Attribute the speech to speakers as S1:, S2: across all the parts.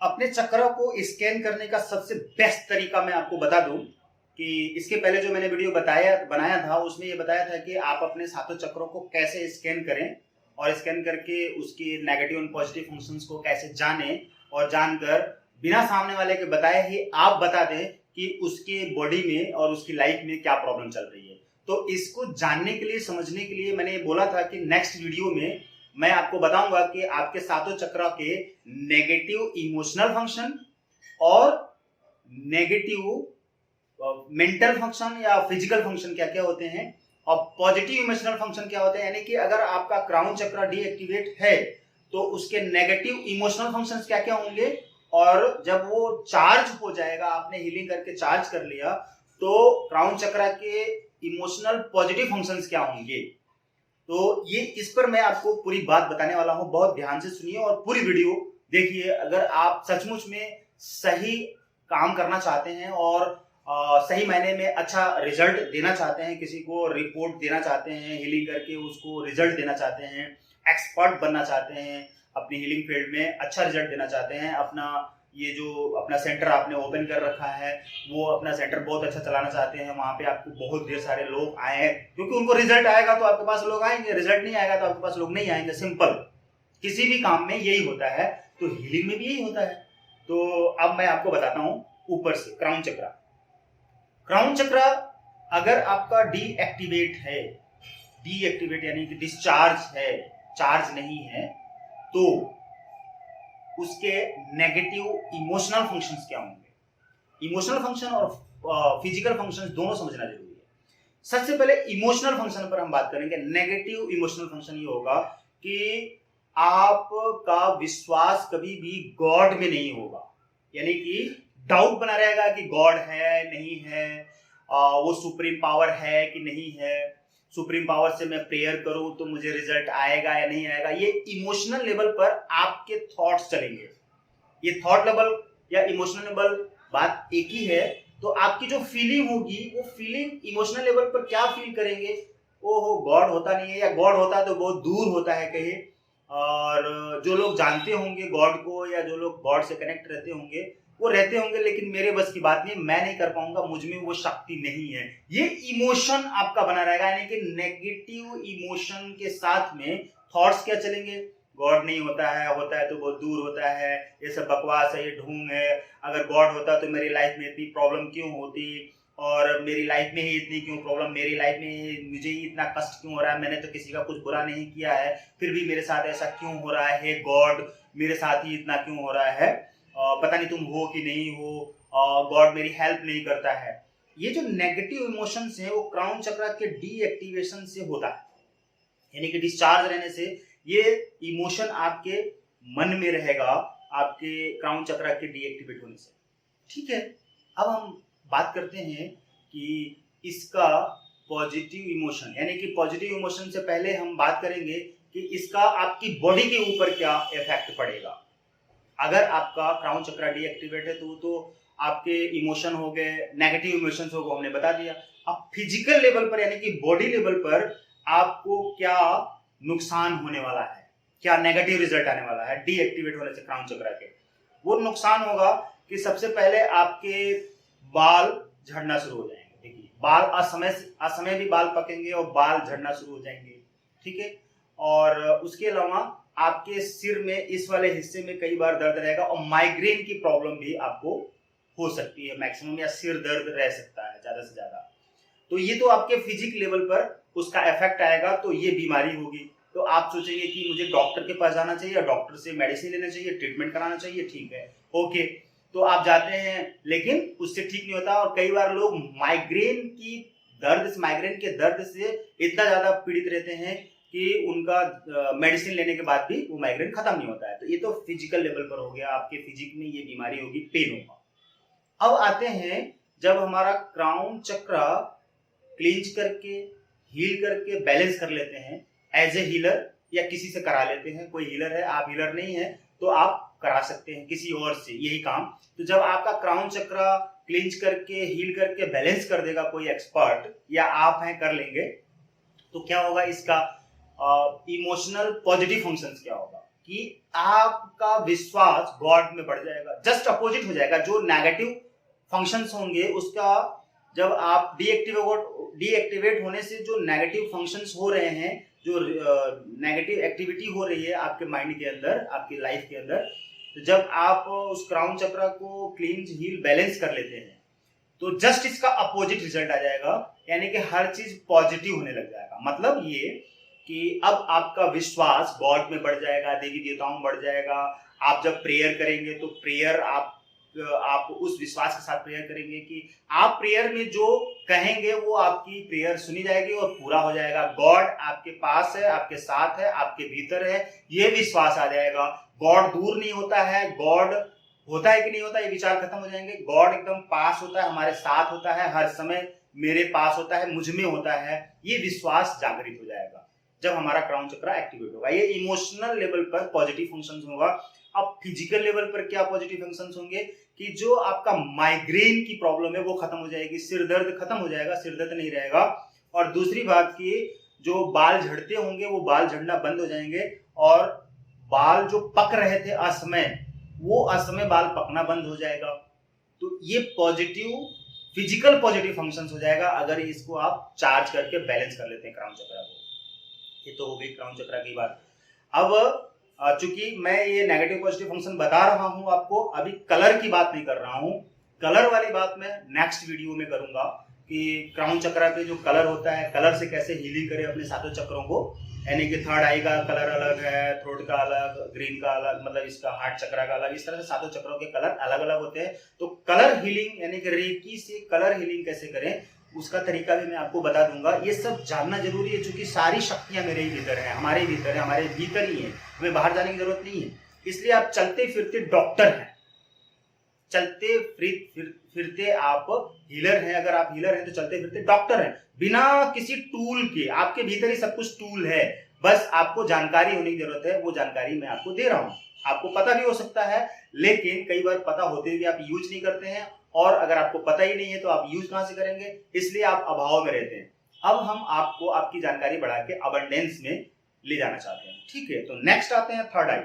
S1: अपने चक्रों को स्कैन करने का सबसे बेस्ट तरीका मैं आपको बता दूं कि इसके पहले जो मैंने वीडियो बनाया था उसमें ये बताया था कि आप अपने सातों चक्रों को कैसे स्कैन करें और स्कैन करके उसके नेगेटिव और पॉजिटिव फंक्शंस को कैसे जानें और जानकर बिना सामने वाले के बताए ही आप बता दें कि उसके बॉडी में और उसकी लाइफ में क्या प्रॉब्लम चल रही है। तो इसको जानने के लिए, समझने के लिए मैंने बोला था कि नेक्स्ट वीडियो में मैं आपको बताऊंगा कि आपके सातों चक्रों के नेगेटिव इमोशनल फंक्शन और नेगेटिव मेंटल फंक्शन या फिजिकल फंक्शन क्या क्या होते हैं और पॉजिटिव इमोशनल फंक्शन क्या होते हैं। यानी कि अगर आपका क्राउन चक्र डीएक्टिवेट है तो उसके नेगेटिव इमोशनल फंक्शंस क्या क्या होंगे और जब वो चार्ज हो जाएगा, आपने हीलिंग करके चार्ज कर लिया, तो क्राउन चक्र के इमोशनल पॉजिटिव फंक्शंस क्या होंगे। तो ये इस पर मैं आपको पूरी बात बताने वाला हूं, बहुत ध्यान से सुनिए और पूरी वीडियो देखिए। अगर आप सचमुच में सही काम करना चाहते हैं और सही मायने में अच्छा रिजल्ट देना चाहते हैं, किसी को रिपोर्ट देना चाहते हैं, हीलिंग करके उसको रिजल्ट देना चाहते हैं, एक्सपर्ट बनना चाहते हैं, अपनी हीलिंग फील्ड में अच्छा रिजल्ट देना चाहते हैं, अपना सेंटर आपने ओपन कर रखा है वो अपना सेंटर बहुत अच्छा चलाना चाहते हैं, वहां पे आपको बहुत ढेर सारे लोग आए हैं, क्योंकि उनको रिजल्ट आएगा तो आपके पास लोग आएंगे, रिजल्ट नहीं आएगा तो आपके पास लोग नहीं आएंगे। सिंपल, किसी भी काम में यही होता है, तो हीलिंग में भी यही होता है। तो अब मैं आपको बताता हूं ऊपर से क्राउन चक्र। क्राउन चक्र अगर आपका डीएक्टिवेट है, डीएक्टिवेट यानी कि डिस्चार्ज है, चार्ज नहीं है, तो उसके नेगेटिव इमोशनल फंक्शंस क्या होंगे। इमोशनल फंक्शन और फिजिकल फंक्शंस दोनों समझना जरूरी है। सबसे पहले इमोशनल फंक्शन पर हम बात करेंगे। नेगेटिव इमोशनल फंक्शन ये होगा कि आपका विश्वास कभी भी गॉड में नहीं होगा, यानी कि डाउट बना रहेगा कि गॉड है नहीं है, वो सुप्रीम पावर है कि नहीं है, सुप्रीम पावर से मैं प्रेयर करूं तो मुझे रिजल्ट आएगा या नहीं आएगा। ये इमोशनल लेवल पर आपके थॉट्स चलेंगे। ये थॉट लेवल या इमोशनल लेवल बात एक ही है। तो आपकी जो फीलिंग होगी वो फीलिंग इमोशनल लेवल पर क्या फील करेंगे, ओहो गॉड होता नहीं है, या गॉड होता है तो बहुत दूर होता है कहीं। और जो लोग जानते होंगे गॉड को या जो लोग गॉड से कनेक्ट रहते होंगे वो रहते होंगे, लेकिन मेरे बस की बात नहीं, मैं नहीं कर पाऊंगा, मुझ में वो शक्ति नहीं है। ये इमोशन आपका बना रहेगा, यानी कि नेगेटिव इमोशन के साथ में थॉट्स क्या चलेंगे, गॉड नहीं होता है तो बहुत दूर होता है, ये सब बकवास है, ये ढोंग है, अगर गॉड होता तो मेरी लाइफ में इतनी प्रॉब्लम क्यों होती, और मेरी लाइफ में ही इतनी क्यों प्रॉब्लम, मेरी लाइफ में मुझे ही इतना कष्ट क्यों हो रहा है, मैंने तो किसी का कुछ बुरा नहीं किया है, फिर भी मेरे साथ ऐसा क्यों हो रहा है, गॉड मेरे साथ ही इतना क्यों हो रहा है, पता नहीं तुम हो कि नहीं हो, गॉड मेरी हेल्प नहीं करता है। ये जो नेगेटिव इमोशंस हैं वो क्राउन चक्र के डीएक्टिवेशन से होता है, यानी कि डिस्चार्ज रहने से ये इमोशन आपके मन में रहेगा, आपके क्राउन चक्र के डीएक्टिवेट होने से। ठीक है, अब हम बात करते हैं कि इसका पॉजिटिव इमोशन, यानी कि पॉजिटिव इमोशन से पहले हम बात करेंगे कि इसका आपकी बॉडी के ऊपर क्या इफेक्ट पड़ेगा। अगर आपका क्राउन चक्र डीएक्टिवेट है तो आपके इमोशन हो गए, नेगेटिव इमोशंस हो गए, हमने बता दिया। अब फिजिकल लेवल पर यानी कि बॉडी लेवल पर आपको क्या नुकसान होने वाला है, क्या नेगेटिव रिजल्ट आने वाला है डीएक्टिवेट होने से क्राउन चक्र के। वो नुकसान होगा कि सबसे पहले आपके बाल झड़ना शुरू हो जाएंगे। देखिए, बाल असमय भी बाल पकेंगे और बाल झड़ना शुरू हो जाएंगे। ठीक है, और उसके अलावा आपके सिर में इस वाले हिस्से में कई बार दर्द रहेगा और माइग्रेन की प्रॉब्लम भी आपको हो सकती है मैक्सिमम, या सिर दर्द रह सकता है ज्यादा से ज्यादा। तो ये तो आपके फिजिक लेवल पर उसका इफेक्ट आएगा, तो ये बीमारी होगी। तो आप सोचेंगे कि मुझे डॉक्टर के पास जाना चाहिए या डॉक्टर से मेडिसिन लेना चाहिए, ट्रीटमेंट कराना चाहिए। ठीक है, ओके, तो आप जाते हैं, लेकिन उससे ठीक नहीं होता। और कई बार लोग माइग्रेन के दर्द से इतना ज्यादा पीड़ित रहते हैं कि उनका मेडिसिन लेने के बाद भी वो माइग्रेन खत्म नहीं होता है। तो ये तो फिजिकल लेवल पर हो गया, आपके फिजिक में ये बीमारी होगी, पेन होगा। अब आते हैं जब हमारा क्राउन चक्र क्लींच करके, हील करके बैलेंस कर लेते हैं एज ए हीलर, या किसी से करा लेते हैं। कोई हीलर है, आप हीलर नहीं है तो आप करा सकते हैं किसी और से यही काम। तो जब आपका क्राउन चक्र क्लींच करके, हील करके बैलेंस कर देगा कोई एक्सपर्ट, या आप हैं कर लेंगे, तो क्या होगा इसका इमोशनल पॉजिटिव फंक्शंस क्या होगा। कि आपका विश्वास गॉड में बढ़ जाएगा, जस्ट अपोजिट हो जाएगा। जो नेगेटिव फंक्शंस होंगे उसका जब आप डीएक्टिवेट होने से जो नेगेटिव फंक्शंस हो रहे हैं, जो नेगेटिव एक्टिविटी हो रही है आपके माइंड के अंदर, आपकी लाइफ के अंदर, तो जब आप उस क्राउन चक्र को क्लींस हील बैलेंस कर लेते हैं तो जस्ट इसका अपोजिट रिजल्ट आ जाएगा, यानी कि हर चीज पॉजिटिव होने लग जाएगा। मतलब ये कि अब आपका विश्वास गॉड में बढ़ जाएगा, देवी देवताओं में बढ़ जाएगा। आप जब प्रेयर करेंगे तो प्रेयर आप उस विश्वास के साथ प्रेयर करेंगे कि आप प्रेयर में जो कहेंगे वो आपकी प्रेयर सुनी जाएगी और पूरा हो जाएगा। गॉड आपके पास है, आपके साथ है, आपके भीतर है, ये विश्वास आ जाएगा। गॉड दूर नहीं होता है, गॉड होता है कि नहीं होता ये विचार खत्म हो जाएंगे। गॉड एकदम पास होता है, हमारे साथ होता है, हर समय मेरे पास होता है, मुझ में होता है, ये विश्वास जागृत हो जाएगा जब हमारा क्राउन चक्र एक्टिवेट होगा। ये इमोशनल लेवल पर पॉजिटिव फंक्शंस होगा। अब फिजिकल लेवल पर क्या पॉजिटिव फंक्शंस होंगे कि जो आपका माइग्रेन की प्रॉब्लम है वो खत्म हो जाएगी, सिर दर्द खत्म हो जाएगा, सिर दर्द नहीं रहेगा। और दूसरी बात की जो बाल झड़ते होंगे वो बाल झड़ना बंद हो जाएंगे, और बाल जो पक रहे थे असमय वो असमय बाल पकना बंद हो जाएगा। तो ये पॉजिटिव फिजिकल पॉजिटिव फंक्शंस हो जाएगा अगर इसको आप चार्ज करके बैलेंस कर लेते हैं क्राउन चक्र को। ये तो हो गई क्राउन चक्र की बात। अब चूंकि मैं ये नेगेटिव पॉजिटिव फंक्शन बता रहा हूं आपको, अभी कलर की बात नहीं कर रहा हूं। कलर वाली बात मैं नेक्स्ट वीडियो में करूंगा कि क्राउन चक्र पे जो कलर होता है, कलर से कैसे हीलिंग करें अपने सातों चक्रों को। यानी कि थर्ड आई का कलर अलग है, थ्रोट का अलग, ग्रीन का अलग, मतलब इसका हार्ट चक्र का अलग, इस तरह से सातों चक्रों के कलर अलग अलग होते हैं। तो कलर हीलिंग यानी कि रेकी से कलर हीलिंग कैसे करें उसका तरीका भी मैं आपको बता दूंगा। ये सब जानना जरूरी है क्योंकि सारी शक्तियां मेरे ही भीतर है, हमारे भीतर है, हमारे भीतर ही है, हमें बाहर जाने की जरूरत नहीं है। इसलिए आप चलते फिरते डॉक्टर हैं, चलते फिरते आप हीलर हैं। अगर आप हीलर हैं तो चलते फिरते डॉक्टर हैं, बिना किसी टूल के। आपके भीतर ही सब कुछ टूल है, बस आपको जानकारी होने की जरूरत है। वो जानकारी मैं आपको दे रहा हूं। आपको पता भी हो सकता है लेकिन कई बार पता होते हुए आप यूज नहीं करते हैं, और अगर आपको पता ही नहीं है तो आप यूज कहां से करेंगे, इसलिए आप अभाव में रहते हैं। अब हम आपको आपकी जानकारी बढ़ा के अबंडेंस में ले जाना चाहते हैं, ठीक है। तो नेक्स्ट आते हैं थर्ड आई।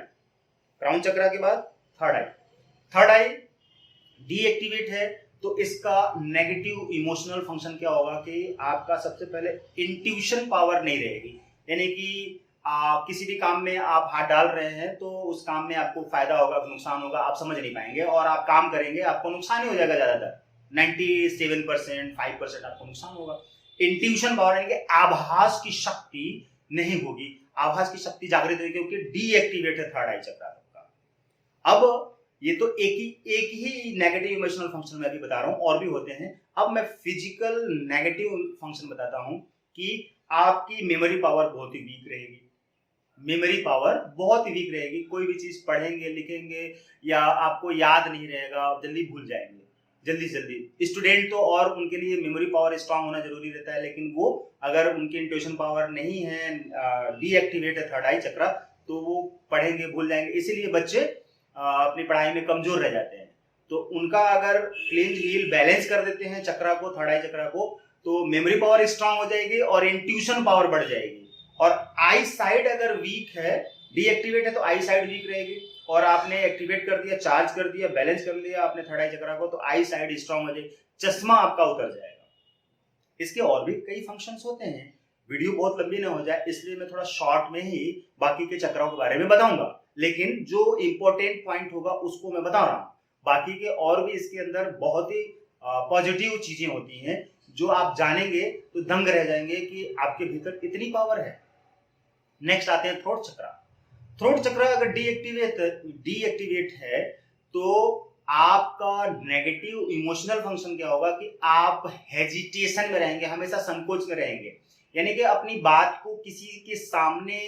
S1: क्राउन चक्र के बाद थर्ड आई। थर्ड आई डीएक्टिवेट है तो इसका नेगेटिव इमोशनल फंक्शन क्या होगा कि आपका सबसे पहले इंट्यूशन पावर नहीं रहेगी। यानी कि किसी भी काम में आप हाथ डाल रहे हैं तो उस काम में आपको फायदा होगा, नुकसान होगा, आप समझ नहीं पाएंगे और आप काम करेंगे, आपको नुकसान ही हो जाएगा। ज्यादातर 97% 5% आपको नुकसान होगा। इंट्यूशन पावर यानी कि आभास की शक्ति नहीं होगी, आभास की शक्ति जागृत होगी क्योंकि डीएक्टिवेट है थर्ड आई चक्र का। अब ये तो एक ही नेगेटिव इमोशनल फंक्शन मैं अभी बता रहा हूं, और भी होते हैं। अब मैं फिजिकल नेगेटिव फंक्शन बताता हूं कि आपकी मेमोरी पावर बहुत ही वीक रहेगी। मेमोरी पावर बहुत ही वीक रहेगी, कोई भी चीज पढ़ेंगे लिखेंगे या आपको याद नहीं रहेगा, जल्दी भूल जाएंगे जल्दी से जल्दी। स्टूडेंट तो और उनके लिए मेमोरी पावर स्ट्रांग होना जरूरी रहता है, लेकिन वो अगर उनकी इंट्यूशन पावर नहीं है, डीएक्टिवेट है थर्ड आई चक्र, तो वो पढ़ेंगे भूल जाएंगे। इसीलिए बच्चे अपनी पढ़ाई में कमजोर रह जाते हैं। तो उनका अगर क्लींस हील बैलेंस कर देते हैं चक्र को, थर्ड आई चक्र को, तो मेमोरी पावर स्ट्रांग हो जाएगी और इंट्यूशन पावर बढ़ जाएगी। और आई साइड अगर वीक है, डीएक्टिवेट है, तो आई साइड वीक रहेगी। और आपने एक्टिवेट कर दिया, चार्ज कर दिया, बैलेंस कर दिया आपने थर्ड आई चक्र को, तो आई साइड स्ट्रांग हो जाएगी, चश्मा आपका उतर जाएगा। इसके और भी कई फंक्शंस होते हैं, वीडियो बहुत लंबी ना हो जाए इसलिए मैं थोड़ा शॉर्ट में ही बाकी के चक्रों के बारे में बताऊंगा, लेकिन जो इंपॉर्टेंट पॉइंट होगा उसको मैं बता रहा हूं। बाकी के और भी इसके अंदर बहुत ही पॉजिटिव चीजें होती हैं जो आप जानेंगे तो दंग रह जाएंगे कि आपके भीतर इतनी पावर है। नेक्स्ट आते हैं थ्रोट चक्र। थ्रोट चक्र अगर डीएक्टिवेट है तो आपका नेगेटिव इमोशनल फंक्शन क्या होगा कि आप हेजिटेशन में रहेंगे, हमेशा संकोच में रहेंगे। यानी कि अपनी बात को किसी के सामने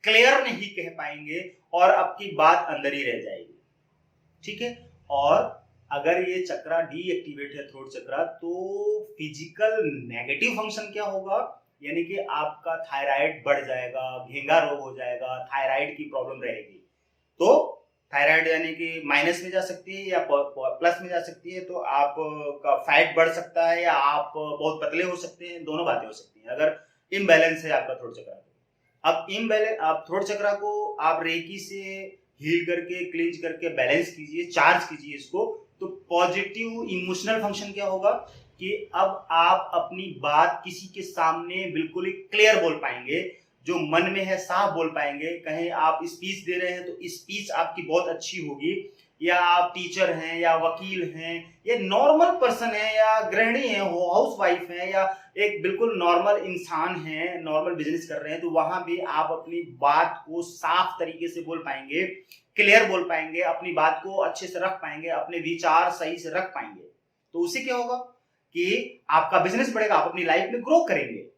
S1: क्लियर नहीं कह पाएंगे और आपकी बात अंदर ही रह जाएगी, ठीक है। और अगर ये चक्र डीएक्टिवेट है थ्रोट चक्र, तो फिजिकल नेगेटिव फंक्शन क्या होगा, यानी कि आपका थायराइड बढ़ जाएगा, घेंगा रोग हो जाएगा, थायराइड की प्रॉब्लम रहेगी। तो थायराइड यानी कि माइनस में जा सकती है या प्लस में जा सकती है, तो आपका फैट बढ़ सकता है या आप बहुत पतले हो सकते हैं, दोनों बातें हो सकती हैं अगर इम्बैलेंस है आपका थ्रोट चक्र। अब इम्बैलेंस, आप थ्रोट चक्रा को आप रेकी से हील करके क्लींज करके बैलेंस कीजिए, चार्ज कीजिए इसको, तो पॉजिटिव इमोशनल फंक्शन क्या होगा कि अब आप अपनी बात किसी के सामने बिल्कुल ही क्लियर बोल पाएंगे, जो मन में है साफ बोल पाएंगे। कहीं आप स्पीच दे रहे हैं तो स्पीच आपकी बहुत अच्छी होगी, या आप टीचर हैं या वकील हैं या नॉर्मल पर्सन है या गृहिणी है, हाउस वाइफ है, या एक बिल्कुल नॉर्मल इंसान है, नॉर्मल बिजनेस कर रहे हैं, तो वहां भी आप अपनी बात को साफ तरीके से बोल पाएंगे, क्लियर बोल पाएंगे, अपनी बात को अच्छे से रख पाएंगे, अपने विचार सही से रख पाएंगे। तो उससे क्या होगा कि आपका बिजनेस बढ़ेगा, आप अपनी लाइफ में ग्रो करेंगे।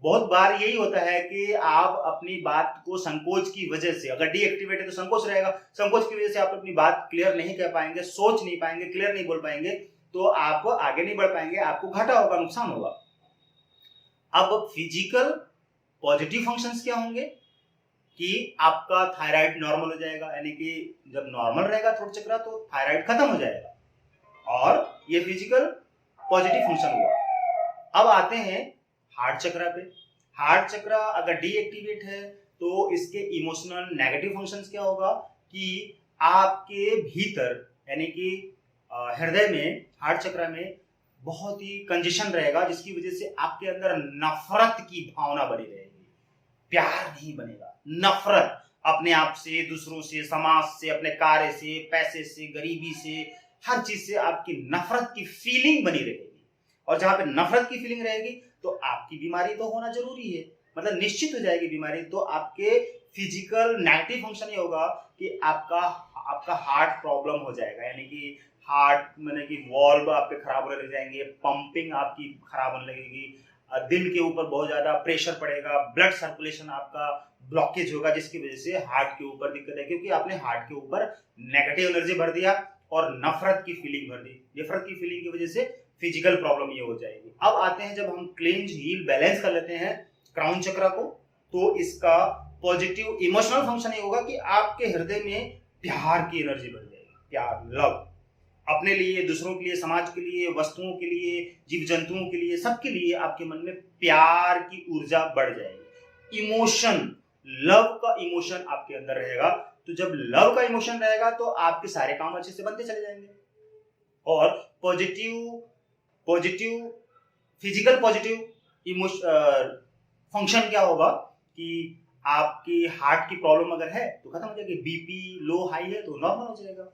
S1: बहुत बार यही होता है कि आप अपनी बात को संकोच की वजह से, अगर डीएक्टिवेट है तो संकोच रहेगा, संकोच की वजह से आप अपनी बात क्लियर नहीं कर पाएंगे, सोच नहीं पाएंगे, क्लियर नहीं बोल पाएंगे, तो आप आगे नहीं बढ़ पाएंगे, आपको घाटा होगा, नुकसान होगा। अब फिजिकल पॉजिटिव फंक्शंस क्या होंगे कि आपका थायराइड नॉर्मल हो जाएगा, यानी कि जब नॉर्मल रहेगा थ्रोट चक्रा तो थायराइड खत्म हो जाएगा, और ये फिजिकल पॉजिटिव फंक्शन हुआ। अब आते हैं हार्ट चक्रा पे। हार्ट चक्रा अगर डीएक्टिवेट है तो इसके इमोशनल नेगेटिव फंक्शंस क्या होगा कि आपके भीतर, यानी कि हृदय में, हार्ट चक्रा में बहुत ही कंजेशन रहेगा, जिसकी वजह से आपके अंदर नफरत की भावना बनी रहेगी, प्यार नहीं बनेगा, नफरत अपने आप से, दूसरों से, समाज से, अपने कार्य से, पैसे से, गरीबी से, हर चीज से आपकी नफरत की फीलिंग बनी रहेगी। और जहां पे नफरत की फीलिंग रहेगी तो आपकी बीमारी तो होना जरूरी है, मतलब निश्चित हो जाएगी बीमारी। तो आपके फिजिकल नेगेटिव फंक्शन ये होगा कि आपका हार्ट प्रॉब्लम हो जाएगा, यानी कि हार्ट माने कि वॉल्व आपके खराब होने लग जाएंगे, पंपिंग आपकी खराब होने लगेगी, दिल के ऊपर बहुत ज्यादा प्रेशर पड़ेगा, ब्लड सर्कुलेशन आपका ब्लॉकेज होगा, जिसकी वजह से हार्ट के ऊपर दिक्कत है, क्योंकि आपने हार्ट के ऊपर नेगेटिव एनर्जी भर दिया और नफरत की फीलिंग भर दी। नफरत की फीलिंग की वजह से फिजिकल प्रॉब्लम ये हो जाएगी। अब आते हैं, जब हम क्लींज हील बैलेंस कर लेते हैं क्राउन चक्रा को, तो इसका पॉजिटिव इमोशनल फंक्शन ये होगा कि आपके हृदय में प्यार की एनर्जी बढ़ जाएगी, प्यार, लव, अपने लिए, दूसरों के लिए, समाज के लिए, वस्तुओं के लिए, जीव जंतुओं के लिए, सबके लिए आपके मन में प्यार की ऊर्जा बढ़ जाएगी। इमोशन, लव का इमोशन आपके अंदर रहेगा, तो जब लव का इमोशन रहेगा तो आपके सारे काम अच्छे से बनते चले जाएंगे। और पॉजिटिव फिजिकल पॉजिटिव फंक्शन क्या होगा कि आपकी हार्ट की प्रॉब्लम अगर है तो खत्म हो जाएगी, बीपी लो हाई है तो नॉर्मल हो जाएगा,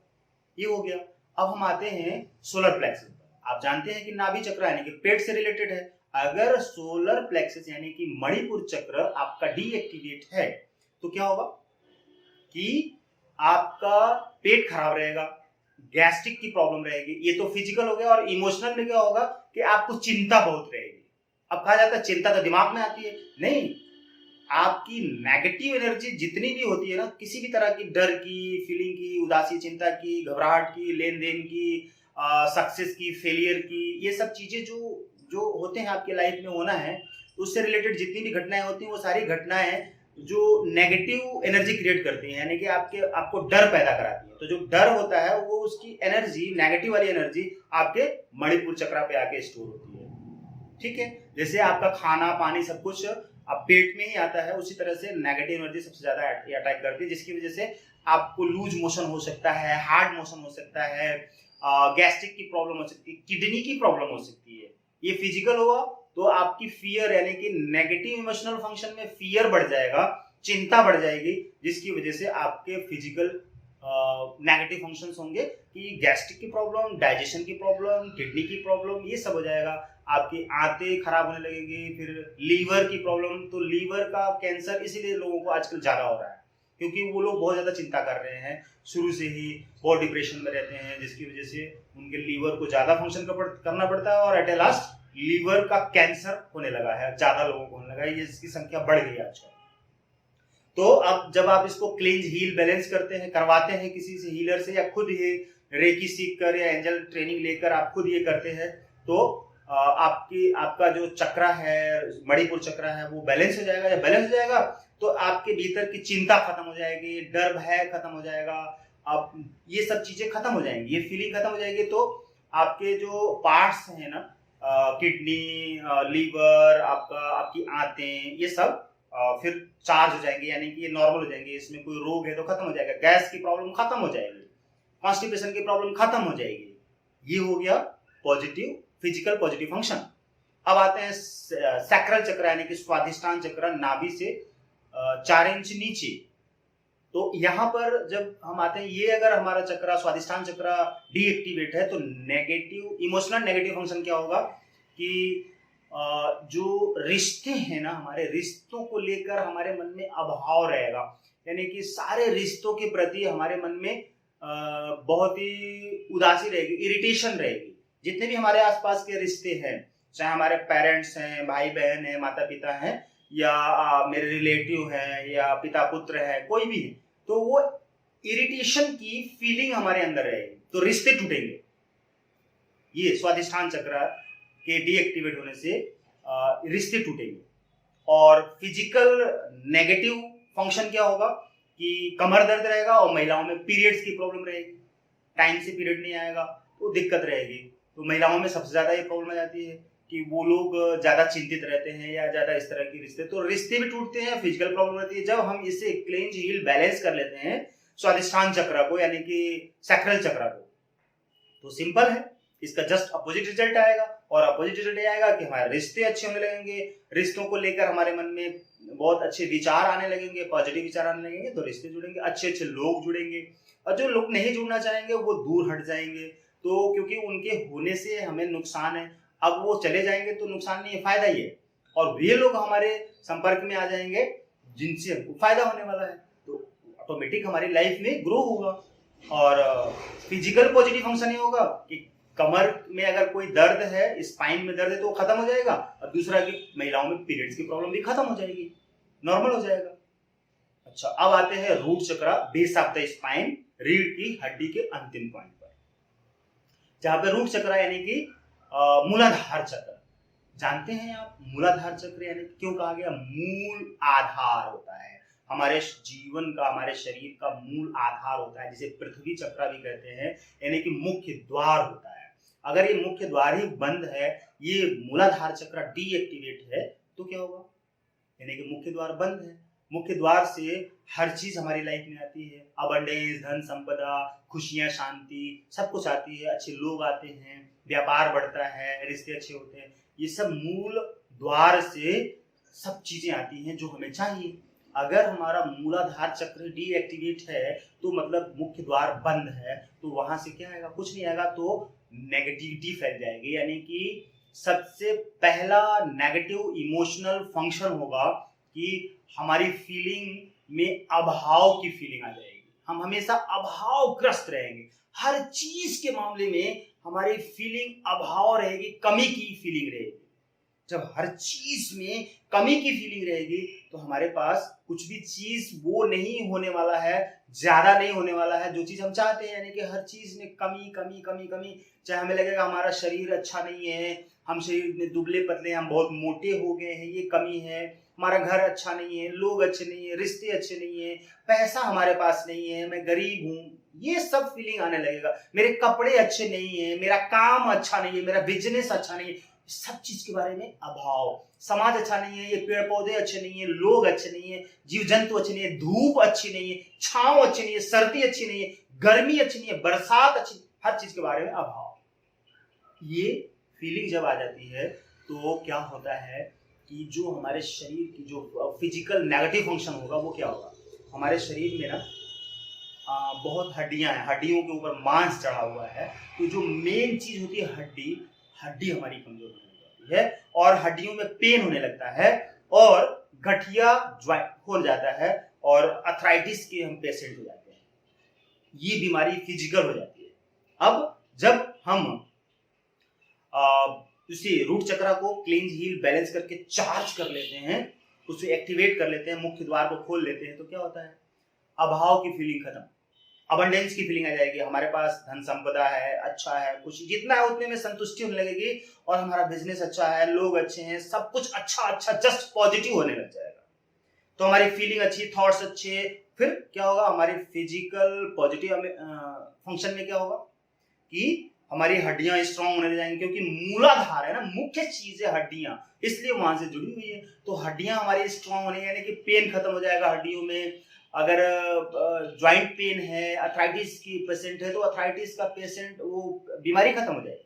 S1: ये हो गया। अब हम आते हैं सोलर प्लेक्सस पर। आप जानते हैं कि नाभि चक्र यानी कि पेट से रिलेटेड है। अगर सोलर प्लेक्सस यानी कि मणिपुर चक्र आपका डीएक्टिवेट है तो क्या होगा कि आपका पेट खराब रहेगा, गैस्ट्रिक की प्रॉब्लम रहेगी, ये तो फिजिकल हो गया। और इमोशनल में क्या होगा कि आपको चिंता बहुत रहेगी। अब कहा जाता है चिंता तो दिमाग में आती है, नहीं, आपकी नेगेटिव एनर्जी जितनी भी होती है ना, किसी भी तरह की डर की फीलिंग की, उदासी, चिंता की, घबराहट की, लेन देन की, सक्सेस की, फेलियर की, ये सब चीजें जो होते हैं आपके लाइफ में होना है, उससे रिलेटेड जितनी भी घटनाएं होती हैं वो सारी घटनाएं जो नेगेटिव एनर्जी क्रिएट करती हैं, यानी कि आपको डर पैदा कराती है। तो जो डर होता है वो उसकी एनर्जी, नेगेटिव वाली एनर्जी आपके मणिपुर चक्रा पे आके स्टोर होती है। ठीक है, जैसे आपका खाना पानी सब कुछ अब पेट में ही आता है, उसी तरह से नेगेटिव एनर्जी सबसे ज्यादा अटैक करती है, जिसकी वजह से आपको लूज मोशन हो सकता है, हार्ड मोशन हो सकता है, गैस्ट्रिक की प्रॉब्लम हो सकती है, किडनी की प्रॉब्लम हो सकती है। ये फिजिकल हुआ तो आपकी फियर यानी कि नेगेटिव इमोशनल फंक्शन में फियर बढ़ जाएगा, चिंता बढ़ जाएगी, जिसकी वजह से आपके फिजिकल नेगेटिव फंक्शंस होंगे कि गैस्ट्रिक की प्रॉब्लम, डाइजेशन की प्रॉब्लम, किडनी की प्रॉब्लम, ये सब हो जाएगा। आपकी आंतें खराब होने लगेगी, फिर लीवर की प्रॉब्लम। तो लीवर का कैंसर इसीलिए लोगों को आजकल ज्यादा हो रहा है क्योंकि वो लोग बहुत ज्यादा चिंता कर रहे हैं, शुरू से ही बहुत डिप्रेशन में रहते हैं, जिसकी वजह से उनके लीवर को ज्यादा फंक्शन करना पड़ता है और एट ए लास्ट लीवर का कैंसर होने लगा है, ज्यादा लोगों को होने लगा है, इसकी संख्या बढ़ गई आजकल। तो अब जब आप इसको क्लींज हील बैलेंस करवाते हैं किसी से, हीलर से, या खुद ये रेकी सीख कर या एंजल ट्रेनिंग लेकर आप खुद ये करते हैं, तो आपका जो चक्रा है, मणिपुर चक्रा है, वो बैलेंस हो जाएगा। जब बैलेंस हो जाएगा तो आपके भीतर की चिंता खत्म हो जाएगी, डर भय खत्म हो जाएगा, अब ये सब चीजें खत्म हो जाएंगी, ये फीलिंग खत्म हो जाएगी। तो आपके जो पार्ट्स हैं ना, किडनी, लीवर, आपकी आंतें, ये सब फिर चार्ज हो जाएंगे, यानी कि ये नॉर्मल हो जाएंगे, इसमें कोई रोग है तो खत्म हो जाएगा, गैस की प्रॉब्लम खत्म हो जाएगी, कॉन्स्टिपेशन की प्रॉब्लम खत्म हो जाएगी। ये हो गया पॉजिटिव फिजिकल पॉजिटिव फंक्शन। अब आते हैं सैक्रल चक्र यानी कि स्वादिष्टान चक्र, नाभि से 4 इंच नीचे। तो यहाँ पर जब हम आते हैं, ये अगर हमारा चक्र स्वादिष्टान चक्र डीएक्टिवेट है तो नेगेटिव इमोशनल नेगेटिव फंक्शन क्या होगा कि जो रिश्ते हैं ना, हमारे रिश्तों को लेकर हमारे मन में अभाव रहेगा, यानी कि सारे रिश्तों के प्रति हमारे मन में बहुत ही उदासी रहेगी, इरिटेशन रहेगी। जितने भी हमारे आसपास के रिश्ते हैं, चाहे हमारे पेरेंट्स हैं, भाई बहन हैं, माता पिता हैं, या मेरे रिलेटिव हैं, या पिता पुत्र है, कोई भी है, तो वो इरिटेशन की फीलिंग हमारे अंदर रहेगी, तो रिश्ते टूटेंगे। ये स्वादिष्ठान चक्र के डीएक्टिवेट होने से रिश्ते टूटेंगे। और फिजिकल नेगेटिव फंक्शन क्या होगा कि कमर दर्द रहेगा, और महिलाओं में पीरियड्स की प्रॉब्लम रहेगी, टाइम से पीरियड नहीं आएगा तो दिक्कत रहेगी। तो महिलाओं में सबसे ज्यादा ये प्रॉब्लम आ जाती है कि वो लोग ज्यादा चिंतित रहते हैं, या ज्यादा इस तरह की रिश्ते, तो रिश्ते भी टूटते हैं, फिजिकल प्रॉब्लम रहती है। जब हम इसे क्लेंज हील बैलेंस कर लेते हैं स्वादिष्ठान चक्र को, यानी कि सैक्रल चक्र को, तो सिंपल है, इसका जस्ट अपोजिट रिजल्ट आएगा। और अपोजिट रिजल्ट ये आएगा कि हमारे रिश्ते अच्छे होने लगेंगे, रिश्तों को लेकर हमारे मन में बहुत अच्छे विचार आने लगेंगे, पॉजिटिव विचार आने लगेंगे, तो रिश्ते जुड़ेंगे, अच्छे अच्छे लोग जुड़ेंगे। और जो लोग नहीं जुड़ना चाहेंगे वो दूर हट जाएंगे, तो क्योंकि उनके होने से हमें नुकसान है। अब वो चले जाएंगे तो नुकसान नहीं है, फायदा ही है। और वे लोग हमारे संपर्क में आ जाएंगे जिनसे हमको फायदा होने वाला है, तो ऑटोमेटिक हमारी लाइफ में ग्रो होगा। और फिजिकल पॉजिटिव फंक्शन ये होगा कि कमर में अगर कोई दर्द है, स्पाइन में दर्द है, तो वो खत्म हो जाएगा। और दूसरा कि महिलाओं में पीरियड्स की प्रॉब्लम भी खत्म हो जाएगी, नॉर्मल हो जाएगा। अच्छा, अब आते हैं रूट चक्र, बेस ऑफ द स्पाइन, रीढ़ की हड्डी के अंतिम पॉइंट पर, जहां पे रूट चक्र यानी कि मूलाधार चक्र। जानते हैं आप मूलाधार चक्र यानी क्यों कहा गया? मूल आधार होता है हमारे जीवन का, हमारे शरीर का मूल आधार होता है, जिसे पृथ्वी चक्र भी कहते हैं, यानी कि मुख्य द्वार होता है। अगर ये मुख्य द्वार ही बंद है, ये मूलाधार चक्र डीएक्टिवेट है, तो क्या होगा? यानी कि मुख्य द्वार बंद है। मुख्य द्वार से हर चीज हमारी लाइफ में आती है, अबंडेंस, धन संपदा, खुशियां, शांति, सब कुछ आती है, अच्छे लोग आते हैं, व्यापार बढ़ता है, रिश्ते अच्छे होते हैं। ये सब मूल द्वार से सब चीजें आती हैं जो हमें चाहिए। अगर हमारा मूलाधार चक्र डीएक्टिवेट है तो मतलब मुख्य द्वार बंद है, तो वहां से क्या आएगा? कुछ नहीं आएगा, तो नेगेटिविटी फैल जाएगी। यानी कि सबसे पहला नेगेटिव इमोशनल फंक्शन होगा कि हमारी फीलिंग में अभाव की फीलिंग आ जाएगी। हम हमेशा अभावग्रस्त रहेंगे, हर चीज के मामले में हमारी फीलिंग अभाव रहेगी, कमी की फीलिंग रहेगी। जब हर चीज में कमी की फीलिंग रहेगी तो हमारे पास कुछ भी चीज वो नहीं होने वाला है, ज्यादा नहीं होने वाला है जो चीज हम चाहते हैं। यानी कि हर चीज में कमी कमी कमी कमी, चाहे हमें लगेगा हमारा शरीर अच्छा नहीं है, हम शरीर में दुबले पतले, हम बहुत मोटे हो गए हैं, ये कमी है। हमारा घर अच्छा नहीं है, लोग अच्छे नहीं है, रिश्ते अच्छे नहीं है, पैसा हमारे पास नहीं है, मैं गरीब हूँ, ये सब फीलिंग आने लगेगा। मेरे कपड़े अच्छे नहीं है, मेरा काम अच्छा नहीं है, मेरा बिजनेस अच्छा नहीं है, सब चीज के बारे में अभाव। समाज अच्छा नहीं है, ये पेड़ पौधे अच्छे नहीं है, लोग अच्छे नहीं है, जीव जंतु अच्छे नहीं है, धूप अच्छी नहीं है, छांव अच्छी नहीं है, सर्दी अच्छी नहीं है, गर्मी अच्छी नहीं है, बरसात अच्छी, हर चीज के बारे में अभाव। ये फीलिंग जब आ जाती है तो क्या होता है कि जो हमारे शरीर की जो फिजिकल नेगेटिव फंक्शन होगा वो क्या होगा? हमारे शरीर में ना बहुत हड्डियां हैं, हड्डियों के ऊपर मांस चढ़ा हुआ है, तो जो मेन चीज होती है हड्डी हमारी कमजोर होने लगती है, और हड्डियों में पेन होने लगता है, और गठिया ज्वाइंट खोल जाता है, और अर्थराइटिस के हम पेशेंट हो जाते हैं। ये बीमारी फिजिकल हो जाती है। अब जब हम उसी रूट चक्र को क्लींज हील बैलेंस करके चार्ज कर लेते हैं, उसे एक्टिवेट कर लेते हैं, मुख्य द्वार को खोल लेते हैं, तो क्या होता है? अभाव की फीलिंग खत्म, अबंडेंस की फीलिंग आ जाएगी। हमारे पास धन संपदा है, अच्छा है, कुछ जितना है उतने में संतुष्टि होने लगेगी, और हमारा बिजनेस अच्छा है, लोग अच्छे हैं, सब कुछ अच्छा जस्ट पॉजिटिव होने लग जाएगा। तो हमारी फीलिंग अच्छी, थॉट्स अच्छे, फिर क्या होगा? हमारे फिजिकल पॉजिटिव फंक्शन में क्या होगा कि हमारी हड्डियां स्ट्रांग होने जाएंगी, क्योंकि मूलाधार है ना, मुख्य चीज है हड्डियां, इसलिए वहां से जुड़ी हुई है। तो हड्डियां हमारी स्ट्रांग होने, यानी कि पेन खत्म हो जाएगा हड्डियों में। अगर ज्वाइंट पेन है, अर्थराइटिस की पेशेंट है, तो अर्थराइटिस का पेशेंट वो बीमारी खत्म हो जाएगी।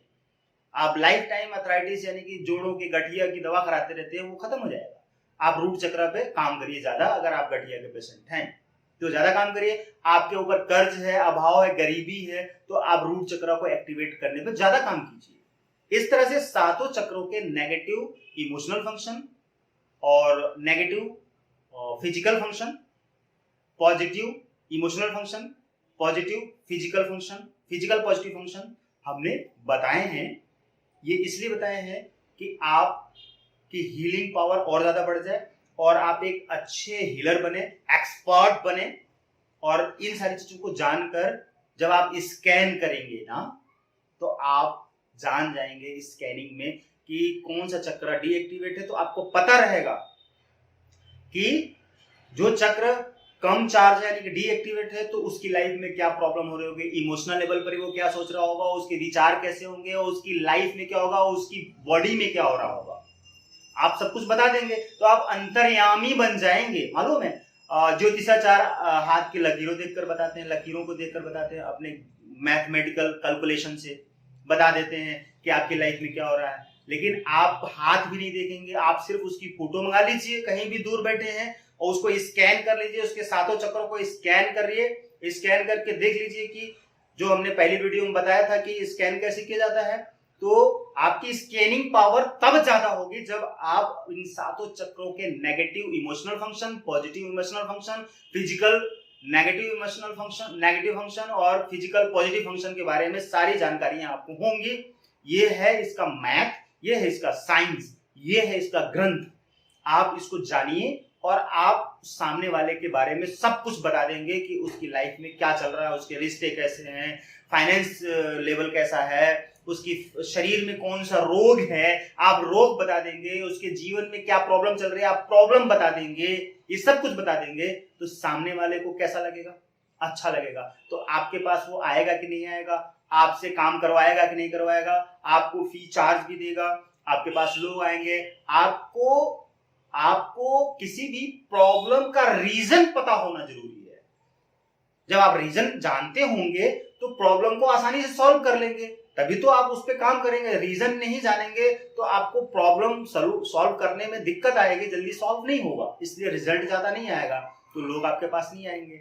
S1: आप लाइफ टाइम अर्थराइटिस यानी कि जोड़ों के गठिया की दवा कराते रहते हैं, वो खत्म हो जाएगा। आप रूट चक्र पे काम करिए ज्यादा, अगर आप गठिया के पेशेंट हैं तो ज्यादा काम करिए। आपके ऊपर कर्ज है, अभाव है, गरीबी है, तो आप रूट चक्र को एक्टिवेट करने पे ज्यादा काम कीजिए। इस तरह से सातों चक्रों के नेगेटिव इमोशनल फंक्शन और negative physical function, positive emotional function, positive physical function, physical positive function हमने बताए हैं। ये इसलिए बताए हैं कि आपकी हीलिंग पावर और ज्यादा बढ़ जाए और आप एक अच्छे हीलर बने, एक्सपर्ट बने। और इन सारी चीजों को जानकर जब आप स्कैन करेंगे ना, तो आप जान जाएंगे स्कैनिंग में कि कौन सा चक्र डीएक्टिवेट है। तो आपको पता रहेगा कि जो चक्र कम चार्ज है यानी कि डीएक्टिवेट है, तो उसकी लाइफ में क्या प्रॉब्लम हो रही होगी, इमोशनल लेवल पर वो क्या सोच रहा होगा, उसके विचार कैसे होंगे, और उसकी लाइफ में क्या होगा, उसकी बॉडी में क्या हो रहा होगा, आप सब कुछ बता देंगे। तो आप अंतर्यामी बन जाएंगे। मालूम है ज्योतिषाचार हाथ की लकीरों देखकर बताते हैं, लकीरों को देखकर बताते हैं, अपने मैथमेटिकल कैलकुलेशन से बता देते हैं कि आपकी लाइफ में क्या हो रहा है। लेकिन आप हाथ भी नहीं देखेंगे, आप सिर्फ उसकी फोटो मंगा लीजिए, कहीं भी दूर बैठे हैं, और उसको स्कैन कर लीजिए, उसके सातों चक्रों को स्कैन करिए। स्कैन करके देख लीजिए कि जो हमने पहली वीडियो में बताया था कि स्कैन कैसे किया जाता है, तो आपकी स्कैनिंग पावर तब ज्यादा होगी जब आप इन सातों चक्रों के negative emotional function, positive emotional function, physical negative emotional function, negative function और फिजिकल पॉजिटिव फंक्शन के बारे में सारी जानकारियां आपको होंगी। ये है इसका मैथ, ये है इसका साइंस, ये है इसका ग्रंथ। आप इसको जानिए और आप सामने वाले के बारे में सब कुछ बता देंगे कि उसकी लाइफ में क्या चल रहा है, उसके रिश्ते कैसे हैं, फाइनेंस लेवल कैसा है, उसकी शरीर में कौन सा रोग है, आप रोग बता देंगे, उसके जीवन में क्या प्रॉब्लम चल रही है, आप प्रॉब्लम बता देंगे, ये सब कुछ बता देंगे। तो सामने वाले को कैसा लगेगा, अच्छा लगेगा। तो आपके पास वो आएगा कि नहीं आएगा, आपसे काम करवाएगा कि नहीं करवाएगा, आपको फी चार्ज भी देगा, आपके पास लोग आएंगे। आपको किसी भी प्रॉब्लम का रीजन पता होना जरूरी है। जब आप रीजन जानते होंगे तो प्रॉब्लम को आसानी से सॉल्व कर लेंगे, तभी तो आप उस पर काम करेंगे। रीजन नहीं जानेंगे तो आपको प्रॉब्लम सॉल्व करने में दिक्कत आएगी, जल्दी सॉल्व नहीं होगा, इसलिए रिजल्ट ज्यादा नहीं आएगा, तो लोग आपके पास नहीं आएंगे।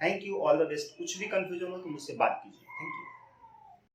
S1: Thank you, all the best. कुछ भी कंफ्यूजन हो तो मुझसे बात कीजिए।